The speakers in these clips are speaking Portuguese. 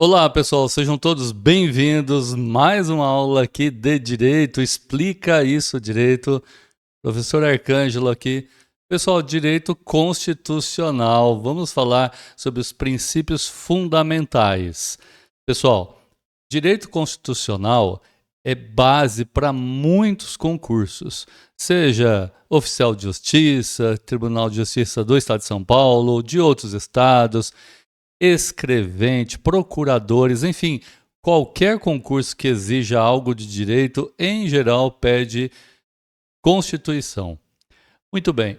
Olá, pessoal, sejam todos bem-vindos. Mais uma aula aqui de Direito. Explica isso direito. Professor Arcângelo aqui. Pessoal, direito constitucional. Vamos falar sobre os princípios fundamentais. Pessoal, direito constitucional é base para muitos concursos, seja oficial de justiça, Tribunal de Justiça do Estado de São Paulo, de outros estados, escrevente, procuradores, enfim, qualquer concurso que exija algo de direito, em geral, pede Constituição. Muito bem.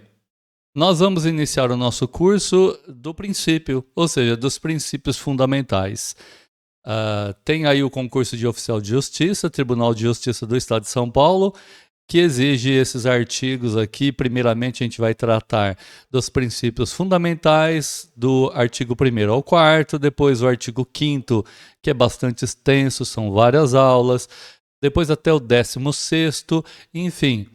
Nós vamos iniciar o nosso curso do princípio, ou seja, dos princípios fundamentais. Tem aí o concurso de oficial de justiça, Tribunal de Justiça do Estado de São Paulo, que exige esses artigos aqui. Primeiramente, a gente vai tratar dos princípios fundamentais, do artigo 1º ao 4º, depois o artigo 5º, que é bastante extenso, são várias aulas, depois até o 16º, enfim,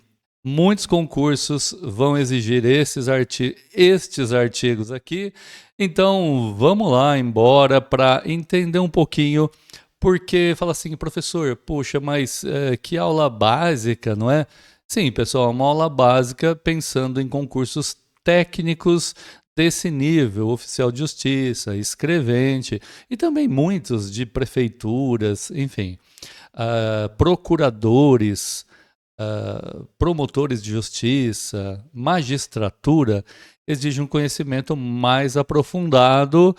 muitos concursos vão exigir estes artigos aqui. Então, vamos lá, embora, para entender um pouquinho. Porque fala assim, professor, puxa, mas que aula básica, não é? Sim, pessoal, uma aula básica pensando em concursos técnicos desse nível, oficial de justiça, escrevente, e também muitos de prefeituras, enfim, procuradores, promotores de justiça, magistratura, exige um conhecimento mais aprofundado,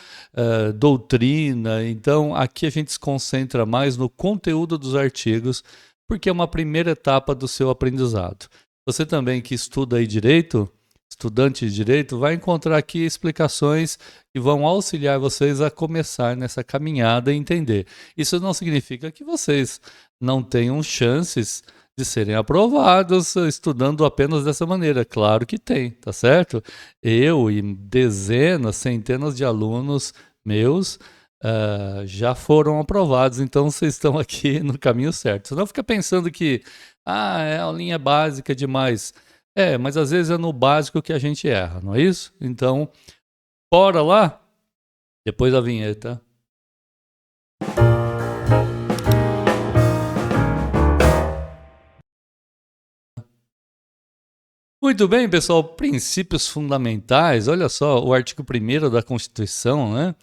doutrina. Então, aqui a gente se concentra mais no conteúdo dos artigos, porque é uma primeira etapa do seu aprendizado. Você também que estuda aí direito, estudante de direito, vai encontrar aqui explicações que vão auxiliar vocês a começar nessa caminhada e entender. Isso não significa que vocês não tenham chances de serem aprovados estudando apenas dessa maneira. Claro que tem, tá certo? Eu e dezenas, centenas de alunos meus já foram aprovados, então vocês estão aqui no caminho certo. Senão fica pensando que é aulinha básica demais. Mas às vezes é no básico que a gente erra, não é isso? Então, bora lá? Depois da vinheta. Muito bem, pessoal. Princípios fundamentais. Olha só, o artigo 1º da Constituição, né?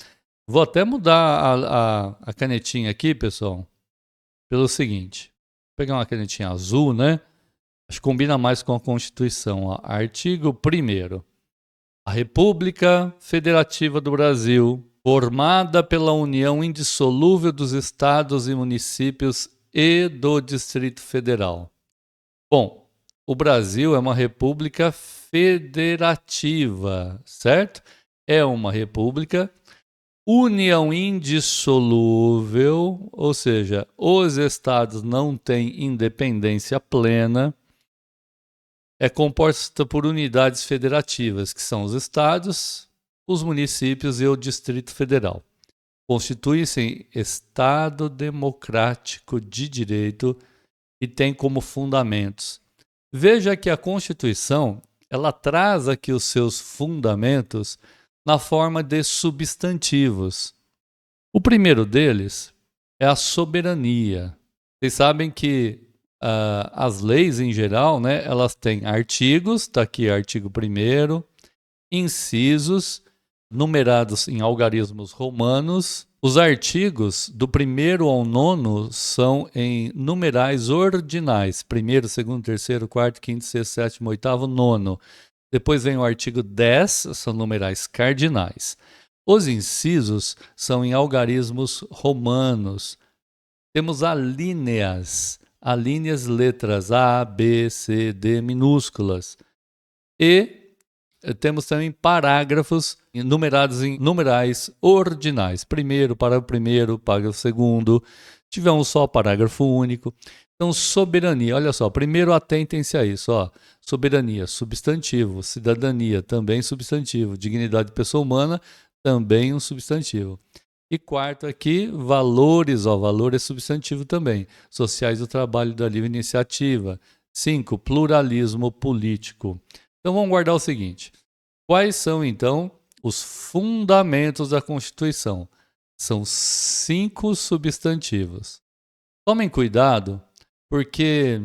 Vou até mudar a canetinha aqui, pessoal, pelo seguinte. Vou pegar uma canetinha azul, né? Acho que combina mais com a Constituição. Ó. Artigo 1º. A República Federativa do Brasil, formada pela união indissolúvel dos estados e municípios e do Distrito Federal. Bom, o Brasil é uma república federativa, certo? É uma república, união indissolúvel, ou seja, os estados não têm independência plena, é composta por unidades federativas, que são os estados, os municípios e o Distrito Federal. Constitui-se Estado democrático de direito e tem como fundamentos. Veja que a Constituição, ela traz aqui os seus fundamentos na forma de substantivos. O primeiro deles é a soberania. Vocês sabem que as leis em geral, né, elas têm artigos, está aqui artigo 1º, incisos, numerados em algarismos romanos. Os artigos do 1º ao 9º são em numerais ordinais. 1º, 2º, 3º, 4º, 5º, 6º, 7º, 8º, 9º. Depois vem o artigo 10, são numerais cardinais. Os incisos são em algarismos romanos. Temos alíneas, letras A, B, C, D minúsculas. E temos também parágrafos numerados em numerais ordinais. Primeiro, parágrafo primeiro, parágrafo segundo. Tivemos só parágrafo único. Então, soberania, olha só, primeiro atentem-se a isso, ó. Soberania, substantivo. Cidadania, também substantivo. Dignidade de pessoa humana, também um substantivo. E quarto aqui, valores, ó, valor é substantivo também. Sociais do trabalho da livre iniciativa. 5, pluralismo político. Então vamos guardar o seguinte. Quais são, então, os fundamentos da Constituição? São 5 substantivos. Tomem cuidado, porque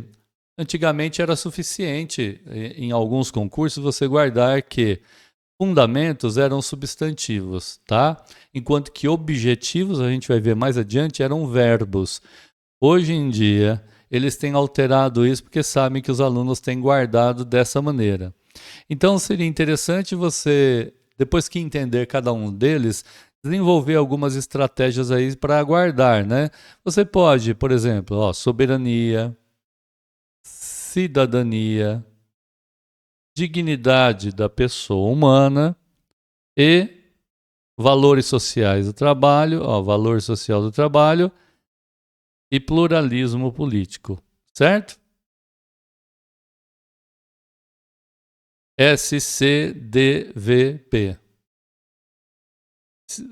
antigamente era suficiente, em alguns concursos, você guardar que fundamentos eram substantivos, tá? Enquanto que objetivos, a gente vai ver mais adiante, eram verbos. Hoje em dia, eles têm alterado isso porque sabem que os alunos têm guardado dessa maneira. Então, seria interessante você, depois que entender cada um deles, desenvolver algumas estratégias aí para guardar, né? Você pode, por exemplo, soberania, cidadania, dignidade da pessoa humana e valores sociais do trabalho, valor social do trabalho e pluralismo político, certo? SCDVP.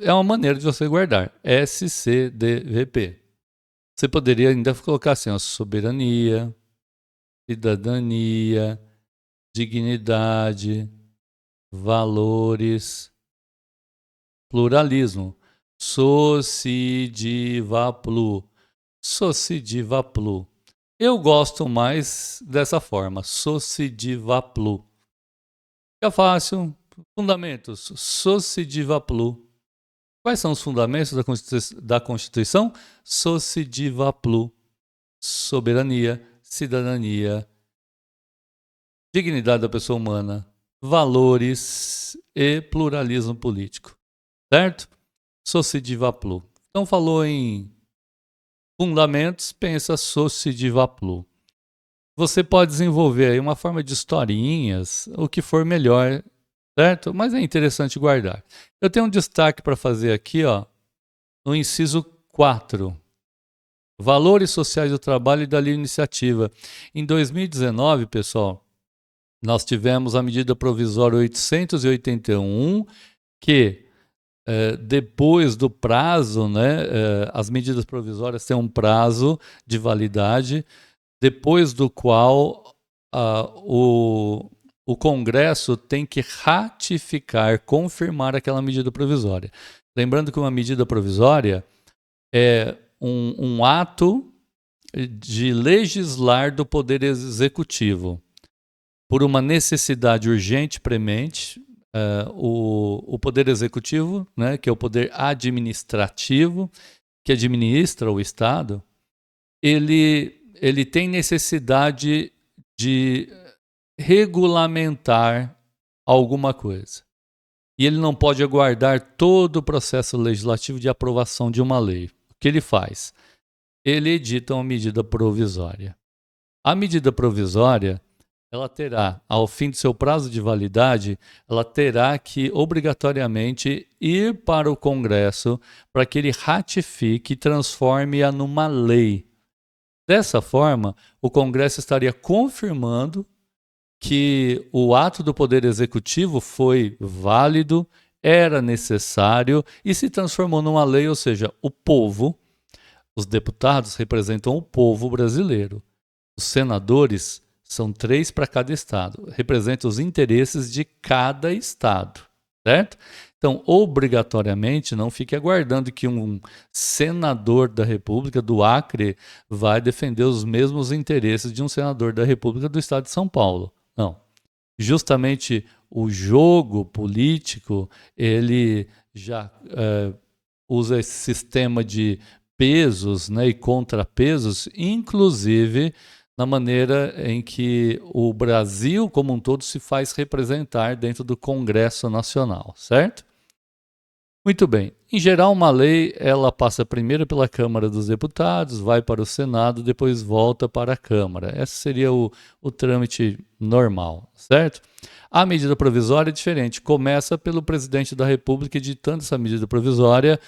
É uma maneira de você guardar. SCDVP. Você poderia ainda colocar assim, soberania, cidadania, dignidade, valores, pluralismo. Socidivaplu. Socidivaplu. Eu gosto mais dessa forma, Socidivaplu. Fica fácil. Fundamentos. Socidivaplu. Quais são os fundamentos da Constituição? Socidivaplu. Soberania, cidadania, dignidade da pessoa humana, valores e pluralismo político. Certo? Socidivaplu. Então falou em fundamentos, pensa Socidivaplu. Você pode desenvolver aí uma forma de historinhas, o que for melhor, certo? Mas é interessante guardar. Eu tenho um destaque para fazer aqui, no inciso 4. Valores sociais do trabalho e da livre iniciativa. Em 2019, pessoal, nós tivemos a medida provisória 881, que depois do prazo, né, as medidas provisórias têm um prazo de validade, depois do qual o Congresso tem que ratificar, confirmar aquela medida provisória. Lembrando que uma medida provisória é um ato de legislar do Poder Executivo por uma necessidade urgente, premente. O Poder Executivo, né, que é o poder administrativo, que administra o Estado, ele tem necessidade de regulamentar alguma coisa. E ele não pode aguardar todo o processo legislativo de aprovação de uma lei. O que ele faz? Ele edita uma medida provisória. A medida provisória, ela terá, ao fim do seu prazo de validade, ela terá que obrigatoriamente ir para o Congresso para que ele ratifique e transforme-a numa lei. Dessa forma, o Congresso estaria confirmando que o ato do Poder Executivo foi válido, era necessário e se transformou numa lei, ou seja, o povo, os deputados representam o povo brasileiro. Os senadores são 3 para cada estado, representam os interesses de cada estado, certo? Então, obrigatoriamente, não fique aguardando que um senador da República do Acre vai defender os mesmos interesses de um senador da República do estado de São Paulo. Não. Justamente o jogo político, ele já usa esse sistema de pesos, né, e contrapesos, inclusive na maneira em que o Brasil como um todo se faz representar dentro do Congresso Nacional, certo? Muito bem. Em geral, uma lei ela passa primeiro pela Câmara dos Deputados, vai para o Senado, depois volta para a Câmara. Esse seria o trâmite normal, certo? A medida provisória é diferente. Começa pelo presidente da República editando essa medida provisória,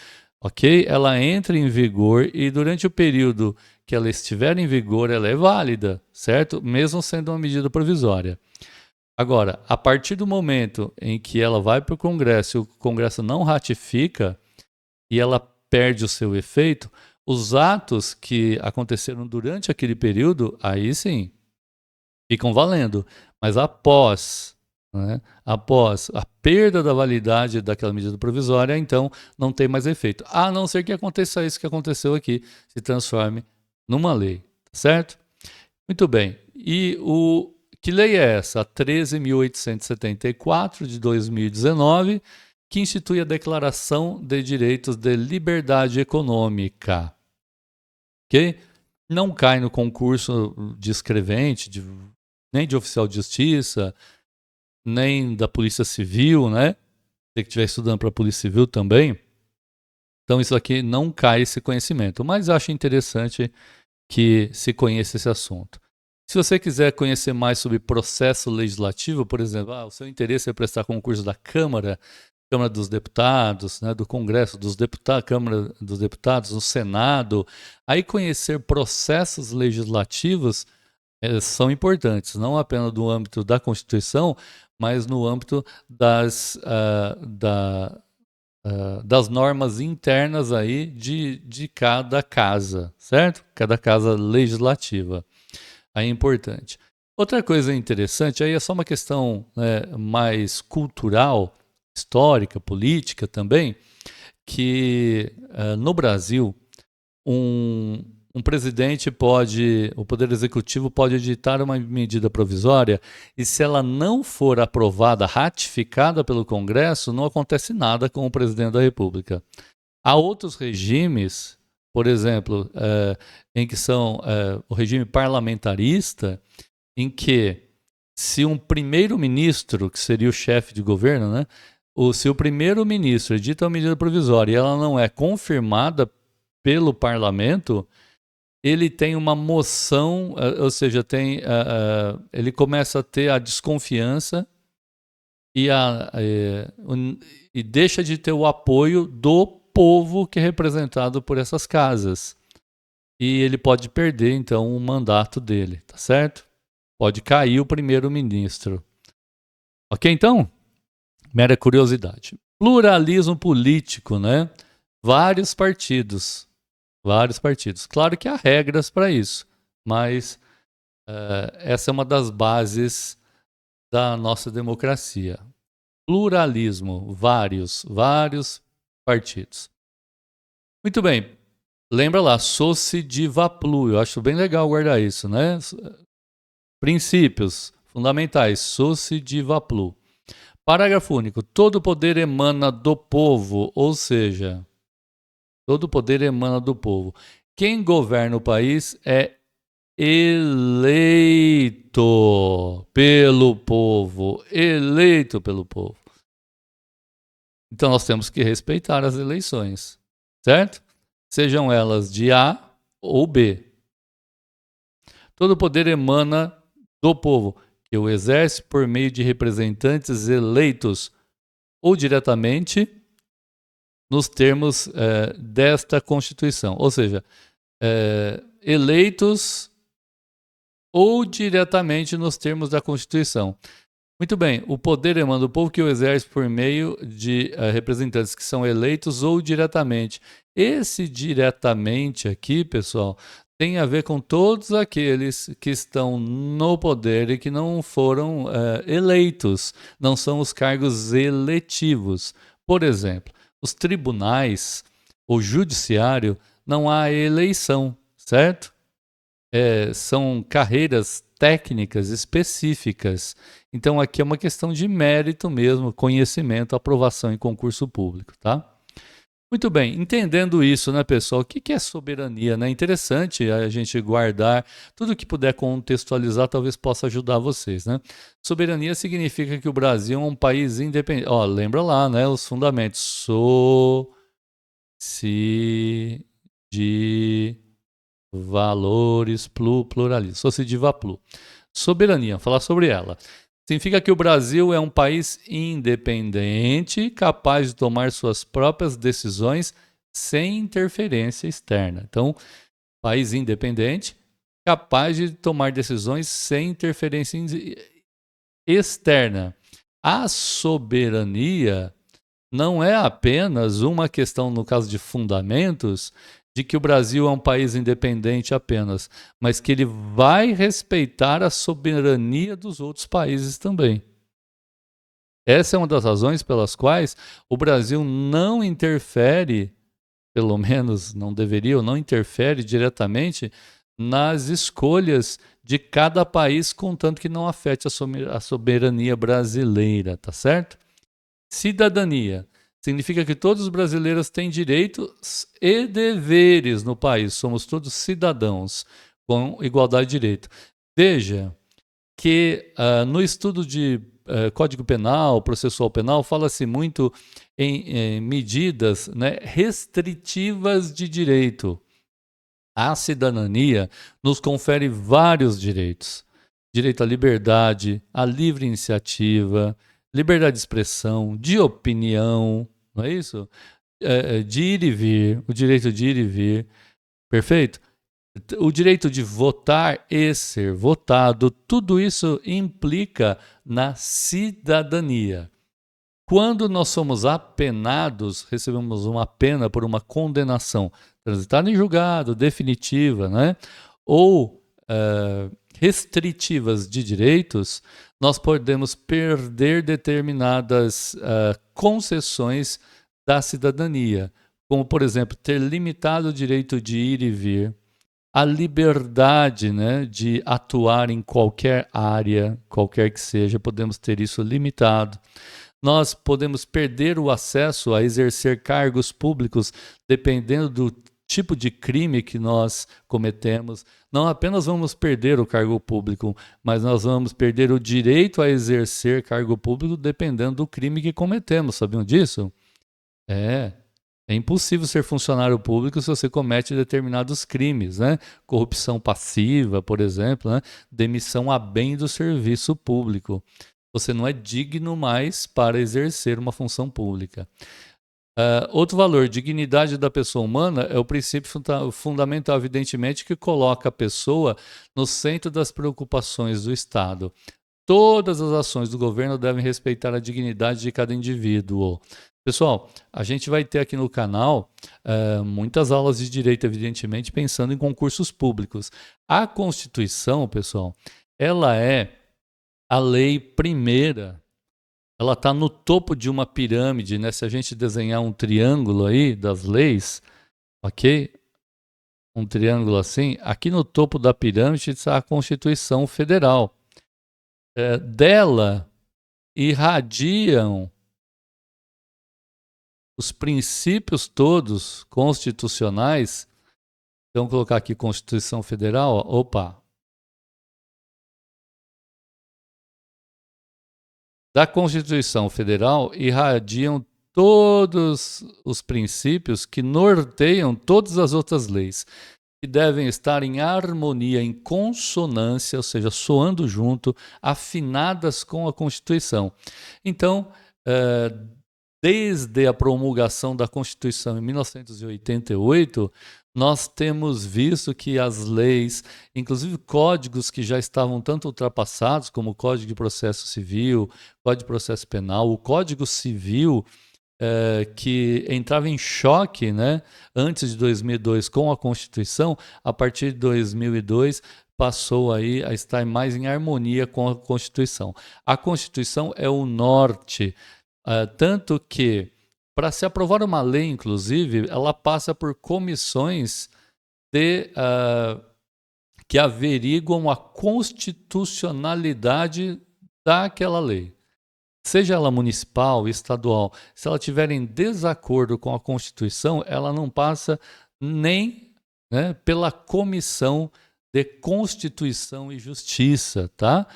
ok? Ela entra em vigor e durante o período que ela estiver em vigor, ela é válida, certo? Mesmo sendo uma medida provisória. Agora, a partir do momento em que ela vai para o Congresso e o Congresso não ratifica e ela perde o seu efeito, os atos que aconteceram durante aquele período, aí sim, ficam valendo. Mas após né? Após a perda da validade daquela medida provisória, então não tem mais efeito. A não ser que aconteça isso que aconteceu aqui, se transforme numa lei, tá certo? Muito bem. E que lei é essa? A 13.874 de 2019, que institui a Declaração de Direitos de Liberdade Econômica. Ok? Não cai no concurso de escrevente, nem de oficial de justiça, nem da Polícia Civil, né? Você que estiver estudando para a Polícia Civil também. Então, isso aqui não cai esse conhecimento. Mas eu acho interessante que se conheça esse assunto. Se você quiser conhecer mais sobre processo legislativo, por exemplo, o seu interesse é prestar concurso da Câmara dos Deputados, né, do Congresso dos Deputados, Câmara dos Deputados, do Senado, aí conhecer processos legislativos são importantes, não apenas no âmbito da Constituição, mas no âmbito das normas internas aí de cada casa, certo? Cada casa legislativa. Aí é importante. Outra coisa interessante, aí é só uma questão mais cultural, histórica, política também, que no Brasil um presidente o Poder Executivo pode editar uma medida provisória e se ela não for aprovada, ratificada pelo Congresso, não acontece nada com o presidente da República. Há outros regimes, por exemplo, em que são o regime parlamentarista, em que se um primeiro-ministro, que seria o chefe de governo, né, ou se o primeiro-ministro edita uma medida provisória e ela não é confirmada pelo parlamento, ele tem uma moção, ou seja, ele começa a ter a desconfiança e deixa de ter o apoio do povo que é representado por essas casas. E ele pode perder, então, o mandato dele, tá certo? Pode cair o primeiro-ministro. Ok, então? Mera curiosidade. Pluralismo político, né? Vários partidos. Claro que há regras para isso, mas essa é uma das bases da nossa democracia. Pluralismo, vários partidos. Muito bem, lembra lá, Soci Diva Plu, eu acho bem legal guardar isso, né? Princípios fundamentais, Soci Diva Plu. Parágrafo único, todo poder emana do povo, ou seja, todo poder emana do povo. Quem governa o país é eleito pelo povo. Eleito pelo povo. Então nós temos que respeitar as eleições, certo? Sejam elas de A ou B. Todo poder emana do povo, que o exerce por meio de representantes eleitos ou diretamente nos termos desta Constituição. Ou seja, eleitos ou diretamente nos termos da Constituição. Muito bem, o poder emana do povo que o exerce por meio de representantes que são eleitos ou diretamente. Esse diretamente aqui, pessoal, tem a ver com todos aqueles que estão no poder e que não foram eleitos, não são os cargos eletivos. Por exemplo, os tribunais, o judiciário, não há eleição, certo? São carreiras técnicas específicas. Então, aqui é uma questão de mérito mesmo, conhecimento, aprovação em concurso público, tá? Muito bem, entendendo isso, né, pessoal? O que é soberania, né? Interessante a gente guardar tudo que puder contextualizar, talvez possa ajudar vocês, né? Soberania significa que o Brasil é um país independente. Ó, lembra lá, né, os fundamentos. Valores, pluralismo. Sociediva plu. Soberania, falar sobre ela. Significa que o Brasil é um país independente, capaz de tomar suas próprias decisões sem interferência externa. Então, país independente, capaz de tomar decisões sem interferência externa. A soberania não é apenas uma questão, no caso de fundamentos, de que o Brasil é um país independente apenas, mas que ele vai respeitar a soberania dos outros países também. Essa é uma das razões pelas quais o Brasil não interfere, pelo menos não deveria, ou não interfere diretamente nas escolhas de cada país, contanto que não afete a soberania brasileira, tá certo? Cidadania significa que todos os brasileiros têm direitos e deveres no país. Somos todos cidadãos com igualdade de direito. Veja que no estudo de Código Penal, processual penal, fala-se muito em medidas, né, restritivas de direito. A cidadania nos confere vários direitos. Direito à liberdade, à livre iniciativa, liberdade de expressão, de opinião, não é isso? De ir e vir, o direito de ir e vir, perfeito? O direito de votar e ser votado, tudo isso implica na cidadania. Quando nós somos apenados, recebemos uma pena por uma condenação transitada em julgado, definitiva, né? Ou restritivas de direitos, nós podemos perder determinadas concessões da cidadania, como, por exemplo, ter limitado o direito de ir e vir, a liberdade, né, de atuar em qualquer área, qualquer que seja, podemos ter isso limitado. Nós podemos perder o acesso a exercer cargos públicos dependendo do tipo de crime que nós cometemos. Não apenas vamos perder o cargo público, mas nós vamos perder o direito a exercer cargo público dependendo do crime que cometemos. Sabiam disso? É impossível ser funcionário público se você comete determinados crimes, né? Corrupção passiva, por exemplo, né? Demissão a bem do serviço público. Você não é digno mais para exercer uma função pública. Outro valor, dignidade da pessoa humana, é o princípio fundamental, evidentemente, que coloca a pessoa no centro das preocupações do Estado. Todas as ações do governo devem respeitar a dignidade de cada indivíduo. Pessoal, a gente vai ter aqui no canal muitas aulas de direito, evidentemente, pensando em concursos públicos. A Constituição, pessoal, ela é a lei primeira. Ela está no topo de uma pirâmide, né? Se a gente desenhar um triângulo aí das leis, ok? Um triângulo assim, aqui no topo da pirâmide está a Constituição Federal. Dela irradiam os princípios todos constitucionais. Então, vamos colocar aqui Constituição Federal. Opa! Da Constituição Federal irradiam todos os princípios que norteiam todas as outras leis, que devem estar em harmonia, em consonância, ou seja, soando junto, afinadas com a Constituição. Então, desde a promulgação da Constituição em 1988, nós temos visto que as leis, inclusive códigos que já estavam tanto ultrapassados, como o Código de Processo Civil, Código de Processo Penal, o Código Civil, que entrava em choque, né, antes de 2002 com a Constituição, a partir de 2002 passou aí a estar mais em harmonia com a Constituição. A Constituição é o norte, tanto que para se aprovar uma lei, inclusive, ela passa por comissões que averiguam a constitucionalidade daquela lei. Seja ela municipal, estadual, se ela tiver em desacordo com a Constituição, ela não passa nem, né, pela Comissão de Constituição e Justiça, tá?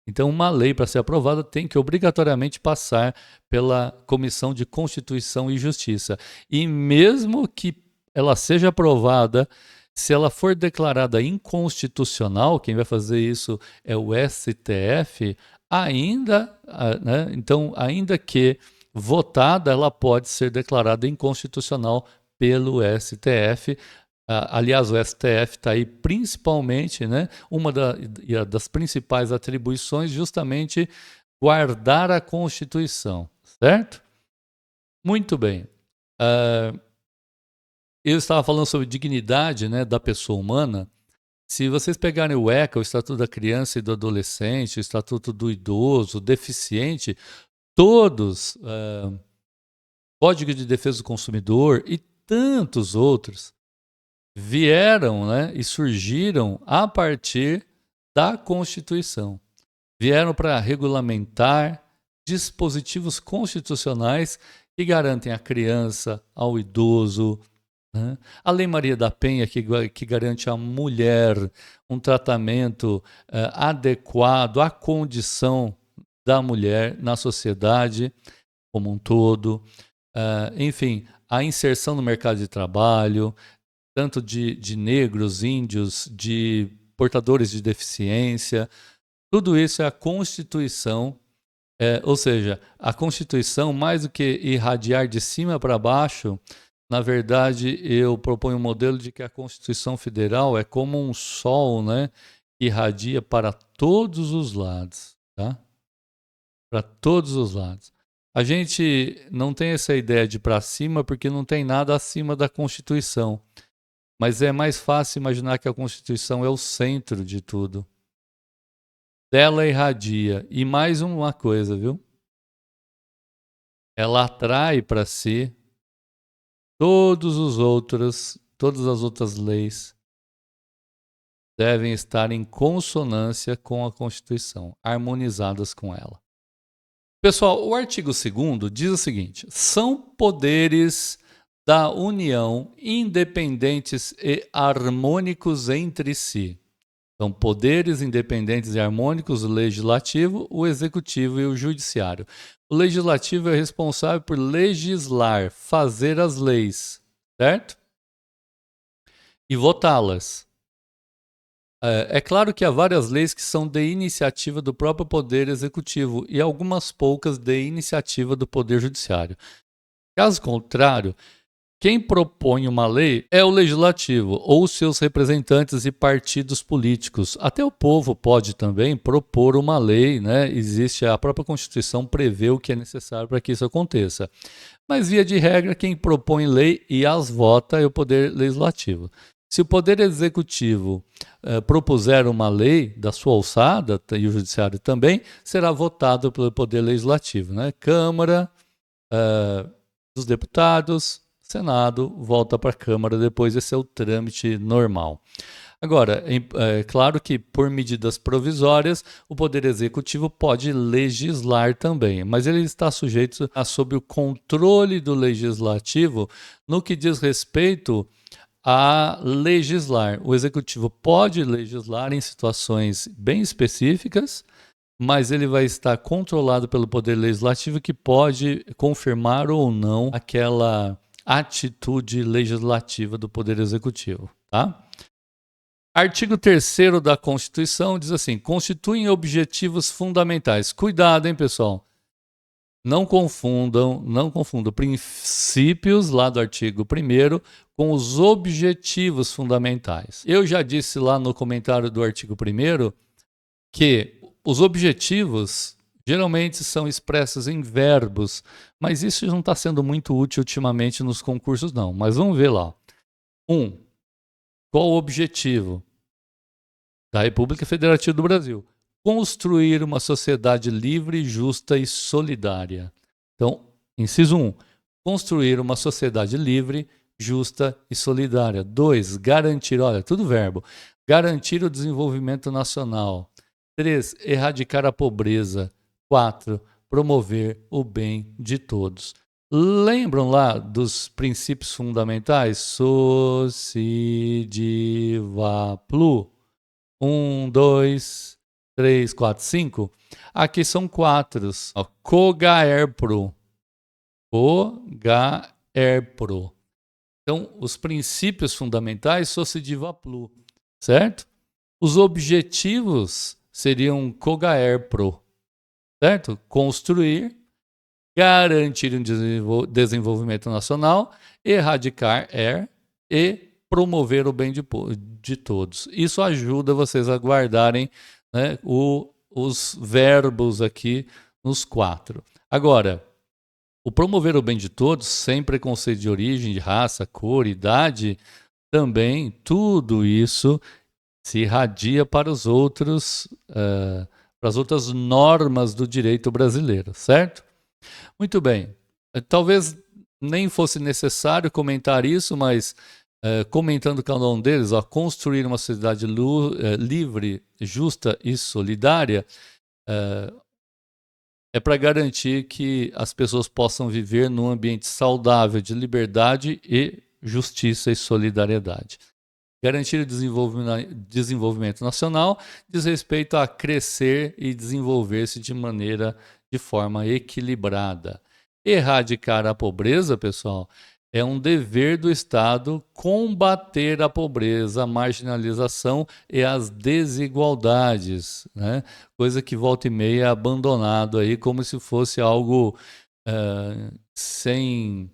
Então, uma lei, para ser aprovada, tem que obrigatoriamente passar pela Comissão de Constituição e Justiça. E mesmo que ela seja aprovada, se ela for declarada inconstitucional, quem vai fazer isso é o STF, ainda, né, então, ainda que votada, ela pode ser declarada inconstitucional pelo STF. Aliás, o STF está aí principalmente, né, uma das principais atribuições, justamente guardar a Constituição, certo? Muito bem. Eu estava falando sobre dignidade, né, da pessoa humana. Se vocês pegarem o ECA, o Estatuto da Criança e do Adolescente, o Estatuto do Idoso, deficiente, todos, Código de Defesa do Consumidor e tantos outros, vieram, né, e surgiram a partir da Constituição. Vieram para regulamentar dispositivos constitucionais que garantem à criança, ao idoso, né? A Lei Maria da Penha, que garante à mulher um tratamento adequado à condição da mulher na sociedade como um todo. Enfim, a inserção no mercado de trabalho, tanto de negros, índios, de portadores de deficiência, tudo isso é a Constituição. Ou seja, a Constituição, mais do que irradiar de cima para baixo, na verdade, eu proponho um modelo de que a Constituição Federal é como um sol, né, que irradia para todos os lados, tá? Para todos os lados. A gente não tem essa ideia de para cima porque não tem nada acima da Constituição. Mas é mais fácil imaginar que a Constituição é o centro de tudo. Dela irradia. E mais uma coisa, viu? Ela atrai para si todas as outras leis devem estar em consonância com a Constituição, harmonizadas com ela. Pessoal, o artigo 2º diz o seguinte: são poderes da União independentes e harmônicos entre si. São poderes independentes e harmônicos o legislativo, o executivo e o judiciário. O legislativo é responsável por legislar, fazer as leis, certo? E votá-las. É claro que há várias leis que são de iniciativa do próprio Poder Executivo e algumas poucas de iniciativa do Poder Judiciário. Caso contrário, quem propõe uma lei é o legislativo ou seus representantes e partidos políticos. Até o povo pode também propor uma lei, né? Existe a própria Constituição prevê o que é necessário para que isso aconteça. Mas, via de regra, quem propõe lei e as vota é o Poder Legislativo. Se o Poder Executivo propuser uma lei da sua alçada, e o Judiciário também, será votado pelo Poder Legislativo, né? Câmara dos Deputados, Senado, volta para a Câmara, depois esse é o trâmite normal. Agora, é claro que por medidas provisórias, o Poder Executivo pode legislar também, mas ele está sujeito a sob o controle do Legislativo no que diz respeito a legislar. O Executivo pode legislar em situações bem específicas, mas ele vai estar controlado pelo Poder Legislativo, que pode confirmar ou não aquela atitude legislativa do Poder Executivo, tá? Artigo 3º da Constituição diz assim: constituem objetivos fundamentais. Cuidado, hein, pessoal? Não confundam princípios lá do artigo 1º com os objetivos fundamentais. Eu já disse lá no comentário do artigo 1º que os objetivos geralmente são expressos em verbos, mas isso não está sendo muito útil ultimamente nos concursos, não. Mas vamos ver lá. 1. Qual o objetivo da República Federativa do Brasil? Construir uma sociedade livre, justa e solidária. Então, inciso 1. Construir uma sociedade livre, justa e solidária. 2. Garantir, olha, tudo verbo. Garantir o desenvolvimento nacional. 3. Erradicar a pobreza. 4. Promover o bem de todos. Lembram lá dos princípios fundamentais? Socidiva plu. 1, 2, 3, 4, 5. Aqui são 4. Cogaerpro. Cogaerpro. Então, os princípios fundamentais, socidiva plu, certo? Os objetivos seriam cogaerpro, certo? Construir, garantir um desenvolvimento nacional, erradicar e promover o bem de todos. Isso ajuda vocês a guardarem, né, os verbos aqui nos 4. Agora, o promover o bem de todos, sem preconceito de origem, de raça, cor, idade, também tudo isso se irradia para os outros, para as outras normas do direito brasileiro, certo? Muito bem. Talvez nem fosse necessário comentar isso, mas comentando cada um deles, ó, construir uma sociedade livre, justa e solidária é para garantir que as pessoas possam viver num ambiente saudável de liberdade e justiça e solidariedade. Garantir o desenvolvimento nacional diz respeito a crescer e desenvolver-se de forma equilibrada. Erradicar a pobreza, pessoal, é um dever do Estado combater a pobreza, a marginalização e as desigualdades, né? Coisa que volta e meia é abandonado aí como se fosse algo sem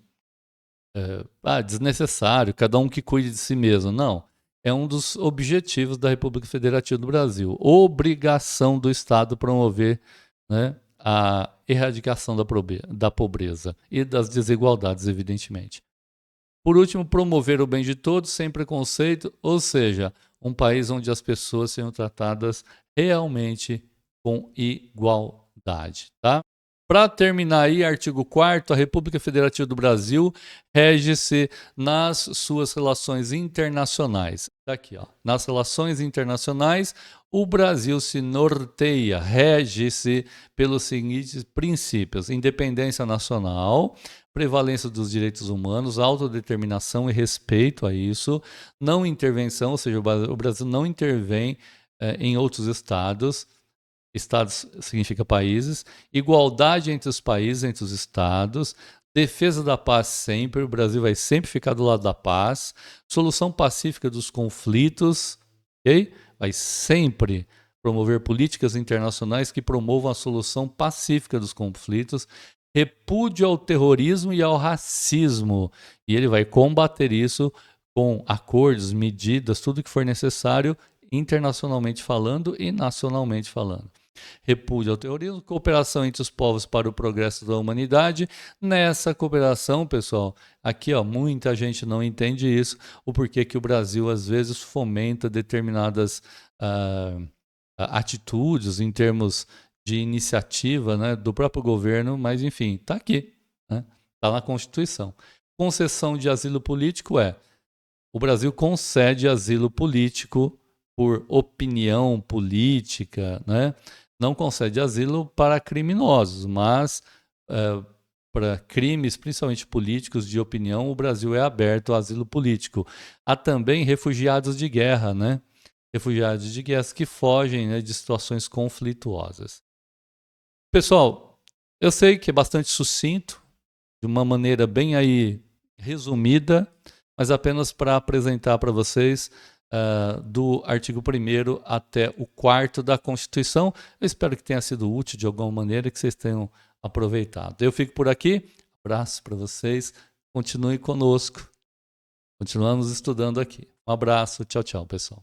desnecessário, cada um que cuide de si mesmo. Não. É um dos objetivos da República Federativa do Brasil. Obrigação do Estado promover, né, a erradicação da pobreza e das desigualdades, evidentemente. Por último, promover o bem de todos sem preconceito, ou seja, um país onde as pessoas sejam tratadas realmente com igualdade, tá? Para terminar aí, artigo 4º, a República Federativa do Brasil rege-se nas suas relações internacionais. Tá aqui, ó. Nas relações internacionais, o Brasil se norteia, rege-se pelos seguintes princípios: independência nacional, prevalência dos direitos humanos, autodeterminação e respeito a isso, não intervenção, ou seja, o Brasil não intervém em outros estados. Estados significa países, igualdade entre os países, entre os estados, defesa da paz sempre, o Brasil vai sempre ficar do lado da paz, solução pacífica dos conflitos, ok? Vai sempre promover políticas internacionais que promovam a solução pacífica dos conflitos, repúdio ao terrorismo e ao racismo, e ele vai combater isso com acordos, medidas, tudo que for necessário, internacionalmente falando e nacionalmente falando. Repúdio ao terrorismo, cooperação entre os povos para o progresso da humanidade. Nessa cooperação, pessoal, aqui ó, muita gente não entende isso, o porquê que o Brasil às vezes fomenta determinadas atitudes em termos de iniciativa, né, do próprio governo, mas enfim, está aqui, né, está na Constituição. Concessão de asilo político o Brasil concede asilo político por opinião política, né? Não concede asilo para criminosos, mas para crimes, principalmente políticos de opinião, o Brasil é aberto ao asilo político. Há também refugiados de guerra, né? Refugiados de guerra que fogem, né, de situações conflituosas. Pessoal, eu sei que é bastante sucinto, de uma maneira bem aí resumida, mas apenas para apresentar para vocês do artigo 1º até o 4º da Constituição. Eu espero que tenha sido útil de alguma maneira, que vocês tenham aproveitado. Eu fico por aqui, abraço para vocês, continuem conosco, continuamos estudando aqui. Um abraço, tchau, tchau, pessoal.